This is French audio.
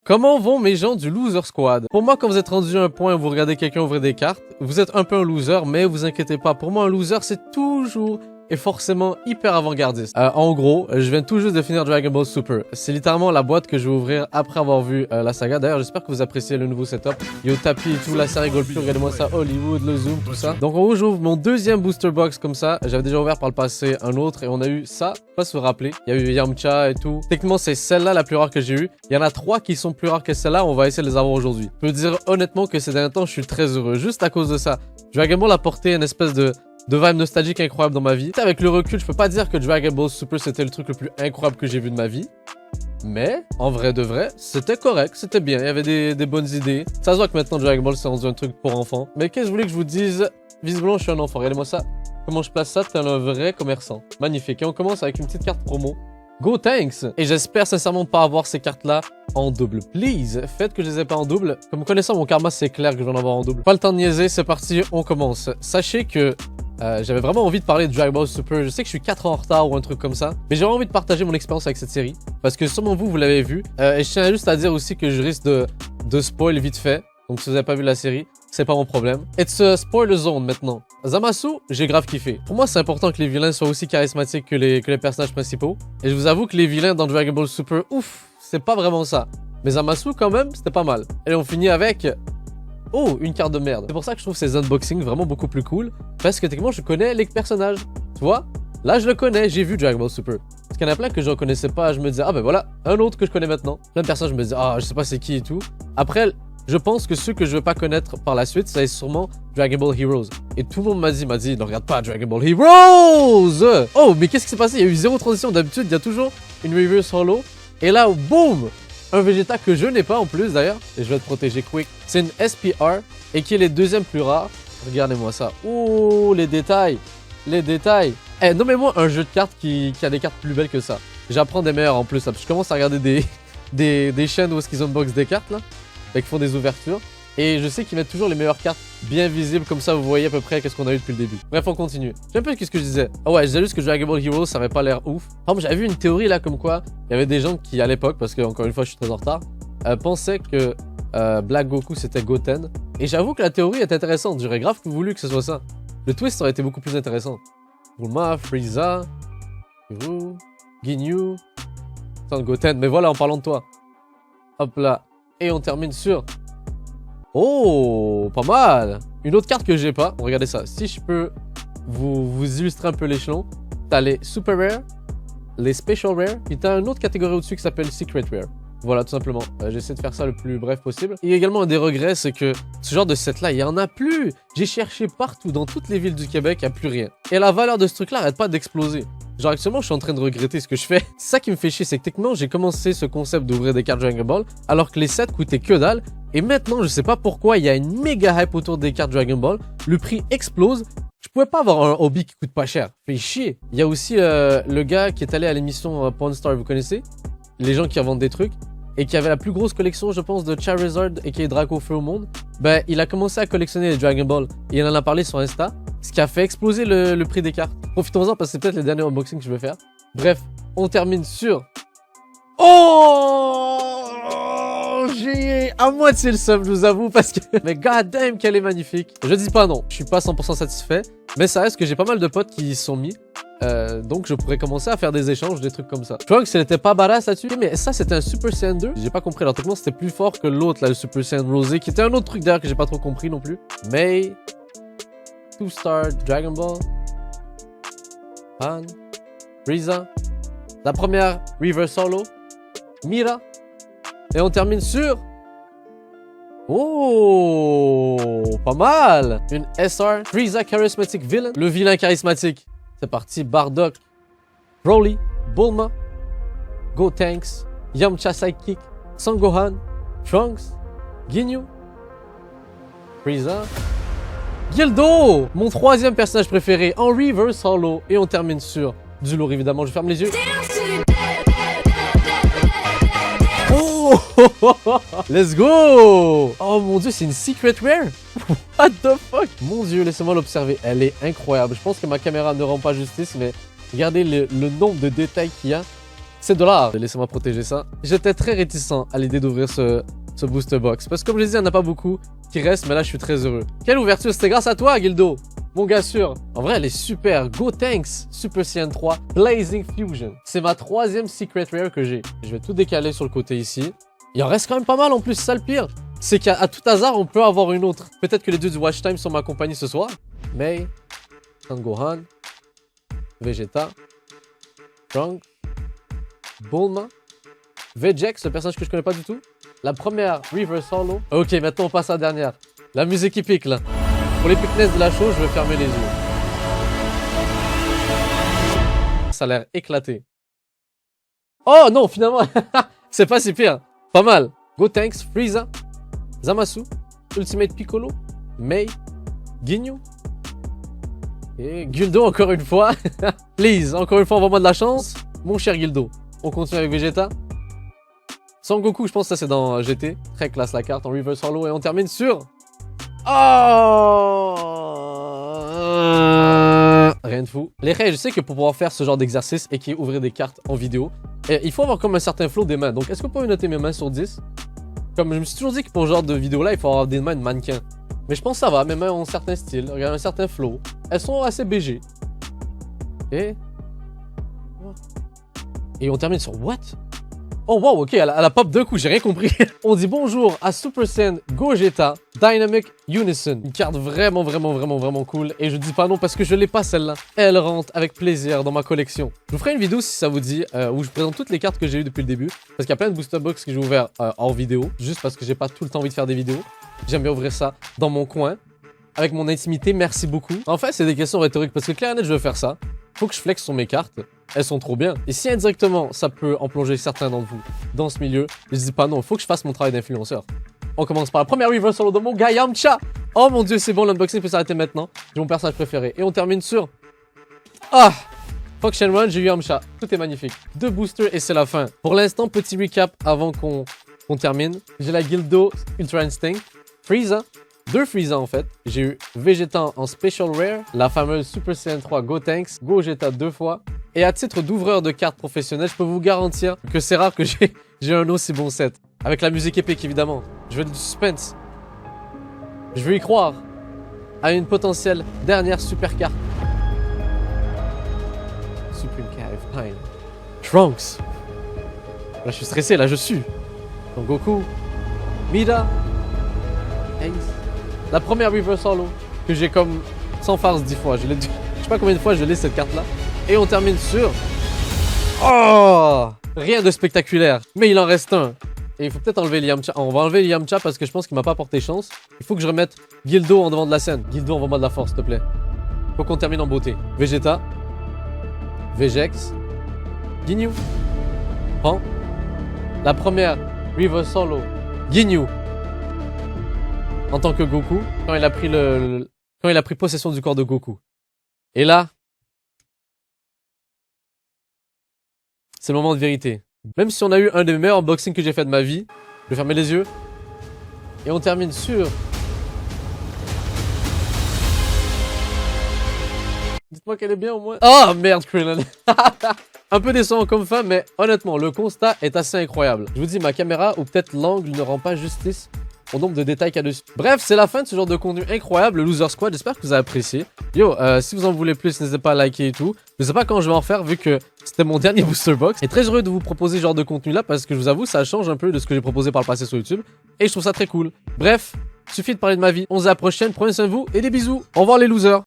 Comment vont mes gens du Loser Squad? Pour moi, quand vous êtes rendu à un point où vous regardez quelqu'un ouvrir des cartes, vous êtes un peu un loser, mais vous inquiétez pas. Pour moi, un loser, c'est toujours et forcément hyper avant-gardiste. En gros, je viens tout juste de finir Dragon Ball Super. C'est littéralement la boîte que je vais ouvrir après avoir vu la saga. D'ailleurs, j'espère que vous appréciez le nouveau setup. Il y a le tapis et tout, la série rigole plus. Regardez-moi ça, Hollywood, le zoom, tout ça. Donc en gros, j'ouvre mon deuxième booster box comme ça. J'avais déjà ouvert par le passé un autre et on a eu ça. Pas se rappeler. Il y a eu Yamcha et tout. Techniquement, c'est celle-là la plus rare que j'ai eue. Il y en a 3 qui sont plus rares que celle-là. On va essayer de les avoir aujourd'hui. Je peux dire honnêtement que ces derniers temps, je suis très heureux. Juste à cause de ça. Dragon Ball a porté une espèce de vibe nostalgique incroyable dans ma vie. Avec le recul, je peux pas dire que Dragon Ball Super c'était le truc le plus incroyable que j'ai vu de ma vie. Mais, en vrai de vrai, c'était correct, c'était bien, il y avait des bonnes idées. Ça se voit que maintenant Dragon Ball c'est rendu un truc pour enfants. Mais qu'est-ce que vous voulez que je vous dise? Visiblement, je suis un enfant, regardez-moi ça. Comment je place ça? T'es un vrai commerçant. Magnifique. Et on commence avec une petite carte promo. Go thanks! Et j'espère sincèrement pas avoir ces cartes-là en double. Please, faites que je les ai pas en double. Comme connaissant mon karma, c'est clair que je vais en avoir en double. Pas le temps de niaiser, c'est parti, on commence. Sachez que j'avais vraiment envie de parler de Dragon Ball Super. Je sais que je suis 4 ans en retard ou un truc comme ça, mais j'avais envie de partager mon expérience avec cette série. Parce que sûrement vous l'avez vu. Et je tiens juste à dire aussi que je risque de spoil vite fait. Donc si vous n'avez pas vu la série, c'est pas mon problème. It's a spoiler zone maintenant. Zamasu, j'ai grave kiffé. Pour moi, c'est important que les vilains soient aussi charismatiques que les personnages principaux. Et je vous avoue que les vilains dans Dragon Ball Super, ouf, c'est pas vraiment ça. Mais Zamasu, quand même, c'était pas mal. Et on finit avec... oh, une carte de merde. C'est pour ça que je trouve ces unboxings vraiment beaucoup plus cool. Parce que techniquement, je connais les personnages. Tu vois? Là, je le connais, j'ai vu Dragon Ball Super. Parce qu'il y en a plein que je reconnaissais pas. Je me disais, ah ben voilà, un autre que je connais maintenant. Plein de personnes, je me disais, ah, je sais pas c'est qui et tout. Après, je pense que ceux que je veux pas connaître par la suite, ça est sûrement Dragon Ball Heroes. Et tout le monde m'a dit, ne regarde pas Dragon Ball Heroes! Oh, mais qu'est-ce qui s'est passé? Il y a eu zéro transition. D'habitude, il y a toujours une reverse holo. Et là, boum! Un Vegeta que je n'ai pas en plus d'ailleurs. Et je vais te protéger quick. C'est une SPR et qui est les deuxièmes plus rares. Regardez-moi ça. Oh, les détails. Les détails. Eh, nommez-moi un jeu de cartes qui a des cartes plus belles que ça. J'apprends des meilleurs en plus. Là, parce que je commence à regarder des chaînes où est-ce qu'ils unbox des cartes là. Et qui font des ouvertures. Et je sais qu'ils mettent toujours les meilleures cartes bien visibles. Comme ça, vous voyez à peu près qu'est-ce qu'on a eu depuis le début. Bref, on continue. J'ai un peu qu'est-ce que je disais. Ah ouais, je disais juste que Dragon Ball Heroes, ça avait pas l'air ouf. Par exemple, j'avais vu une théorie là comme quoi il y avait des gens qui, à l'époque, parce que encore une fois, je suis très en retard, pensaient que Black Goku c'était Goten. Et j'avoue que la théorie est intéressante. J'aurais grave voulu que ce soit ça. Le twist aurait été beaucoup plus intéressant. Bulma, Frieza, Kuro, Ginyu, Son Goten. Mais voilà, en parlant de toi. Hop là. Et on termine sur... oh, pas mal. Une autre carte que j'ai pas. Regardez ça. Si je peux vous illustrer un peu l'échelon. T'as les Super Rare, les Special Rare, et t'as une autre catégorie au-dessus qui s'appelle Secret Rare. Voilà, tout simplement. J'essaie de faire ça le plus bref possible. Et également, un des regrets, c'est que ce genre de set-là, il y en a plus. J'ai cherché partout, dans toutes les villes du Québec, il n'y a plus rien. Et la valeur de ce truc-là arrête pas d'exploser. Genre actuellement, je suis en train de regretter ce que je fais. C'est ça qui me fait chier, c'est que techniquement, j'ai commencé ce concept d'ouvrir des cartes Dragon Ball, alors que les sets coûtaient que dalle. Et maintenant, je sais pas pourquoi, il y a une méga hype autour des cartes Dragon Ball. Le prix explose. Je pouvais pas avoir un hobby qui coûte pas cher. Fait chier. Il y a aussi le gars qui est allé à l'émission Pawn Star, vous connaissez? Les gens qui revendent des trucs. Et qui avait la plus grosse collection, je pense, de Charizard et qui est Draco Feu au monde. Ben, il a commencé à collectionner les Dragon Ball. Et il en a parlé sur Insta. Ce qui a fait exploser le prix des cartes. Profitons-en parce que c'est peut-être les derniers unboxings que je vais faire. Bref, on termine sur... oh, j'ai à moitié le seum, je vous avoue, parce que... mais god damn qu'elle est magnifique. Je dis pas non, je suis pas 100% satisfait. Mais ça reste que j'ai pas mal de potes qui y sont mis. Donc je pourrais commencer à faire des échanges, des trucs comme ça. Je vois que c'était pas badass là-dessus. Mais ça c'était un Super Saiyan 2. J'ai pas compris. Alors techniquement c'était plus fort que l'autre là, le Super Saiyan Rosé, qui était un autre truc d'ailleurs que j'ai pas trop compris non plus. Mais... 2-star Dragon Ball. Han. Frieza. La première Reverse Holo. Mira. Et on termine sur... oh, pas mal. Une SR Frieza Charismatic Villain. Le vilain charismatique. C'est parti. Bardock, Broly, Bulma, Gotenks, Yamcha Sidekick, Son Gohan, Trunks, Ginyu, Frieza, Gildo, mon troisième personnage préféré en Reverse Holo. Et on termine sur du lourd évidemment. Je ferme les yeux. Let's go! Oh mon dieu, c'est une Secret Rare? What the fuck? Mon dieu, laissez-moi l'observer. Elle est incroyable. Je pense que ma caméra ne rend pas justice, mais regardez le nombre de détails qu'il y a. C'est $. Laissez-moi protéger ça. J'étais très réticent à l'idée d'ouvrir ce booster box. Parce que comme je l'ai dit, il n'y en a pas beaucoup qui restent, mais là, je suis très heureux. Quelle ouverture, c'était grâce à toi, Gildo. Mon gars sûr. En vrai, elle est super. Gotenks Super Saiyan 3 Blazing Fusion. C'est ma 3e Secret Rare que j'ai. Je vais tout décaler sur le côté ici. Il en reste quand même pas mal en plus, c'est ça le pire. C'est qu'à tout hasard, on peut avoir une autre. Peut-être que les deux du Watch Time sont ma compagnie ce soir. Mei, Son Gohan, Vegeta, Trunks, Bulma, Vegex, ce personnage que je connais pas du tout. La première, Reverse Hollow. Ok, maintenant on passe à la dernière. La musique qui pique là. Pour les piquenesses de la chose, je vais fermer les yeux. Ça a l'air éclaté. Oh non, finalement, c'est pas si pire. Pas mal. Gotenks, Frieza, Zamasu, Ultimate Piccolo, Mei, Ginyu. Et Gildo encore une fois. Please, encore une fois, envoie-moi de la chance. Mon cher Gildo. On continue avec Vegeta. Son Goku, je pense que ça c'est dans GT. Très classe la carte en Reverse Hollow. Et on termine sur... Oh, rien de fou. Les règles, je sais que pour pouvoir faire ce genre d'exercice et qui est ouvrir des cartes en vidéo, il faut avoir comme un certain flow des mains. Donc est-ce que vous pouvez noter mes mains sur 10? Comme je me suis toujours dit que pour ce genre de vidéo là, il faut avoir des mains de mannequin. Mais je pense que ça va, mes mains ont un certain style, un certain flow. Elles sont assez BG. Et on termine sur what? Oh wow, ok, elle a pop deux coups, j'ai rien compris. On dit bonjour à Super Saiyan Gogeta Dynamic Unison. Une carte vraiment cool. Et je dis pas non parce que je l'ai pas celle-là. Elle rentre avec plaisir dans ma collection. Je vous ferai une vidéo si ça vous dit, où je présente toutes les cartes que j'ai eues depuis le début. Parce qu'il y a plein de booster box que j'ai ouvert hors vidéo. Juste parce que j'ai pas tout le temps envie de faire des vidéos. J'aime bien ouvrir ça dans mon coin. Avec mon intimité, merci beaucoup. En fait, c'est des questions rhétoriques parce que clair et net, je veux faire ça. Faut que je flex sur mes cartes. Elles sont trop bien. Et si indirectement, ça peut en plonger certains d'entre vous dans ce milieu, je dis pas non, il faut que je fasse mon travail d'influenceur. On commence par la première Reverse Hollow de mon gars Yamcha. Oh mon dieu, c'est bon, l'unboxing peut s'arrêter maintenant. J'ai mon personnage préféré. Et on termine sur... Ah, Fox Shenron, j'ai eu Yamcha. Tout est magnifique. 2 boosters et c'est la fin. Pour l'instant, petit recap avant qu'on termine. J'ai la Gildo Ultra Instinct, Frieza, 2 Frieza en fait. J'ai eu Vegeta en Special Rare, la fameuse Super Saiyan 3 Gotenks, Gogeta 2 fois. Et à titre d'ouvreur de cartes professionnelles, je peux vous garantir que c'est rare que j'ai un aussi bon set. Avec la musique épique évidemment. Je veux du suspense. Je veux y croire à une potentielle dernière super carte. Supreme Cave Pine. Trunks. Là je suis stressé, là je suis. Donc Goku. Mida. Ace. La première Reverse Hollow que j'ai comme sans farce 10 fois. Je sais pas combien de fois je l'ai cette carte là. Et on termine sur... Oh, rien de spectaculaire. Mais il en reste un. Et il faut peut-être enlever le Yamcha. On va enlever le Yamcha parce que je pense qu'il m'a pas porté chance. Il faut que je remette Gildo en devant de la scène. Gildo, envoie-moi de la force, s'il te plaît. Faut qu'on termine en beauté. Vegeta. Vegex. Ginyu. Pan. La première Reverse Hollow. Ginyu. En tant que Goku. Quand il a pris quand il a pris possession du corps de Goku. Et là... C'est le moment de vérité. Même si on a eu un des meilleurs unboxings que j'ai fait de ma vie, je vais fermer les yeux. Et on termine sur... Dites-moi qu'elle est bien au moins. Oh merde, Krillin. Un peu décevant comme fin, mais honnêtement, le constat est assez incroyable. Je vous dis, ma caméra ou peut-être l'angle ne rend pas justice au nombre de détails qu'il y a dessus. Bref, c'est la fin de ce genre de contenu incroyable, le Loser Squad. J'espère que vous avez apprécié. Yo, si vous en voulez plus, n'hésitez pas à liker et tout. Je sais pas quand je vais en faire vu que c'était mon dernier booster box. Et très heureux de vous proposer ce genre de contenu là parce que je vous avoue, ça change un peu de ce que j'ai proposé par le passé sur YouTube. Et je trouve ça très cool. Bref, suffit de parler de ma vie. On se dit à la prochaine, prenez soin de vous et des bisous. Au revoir les losers.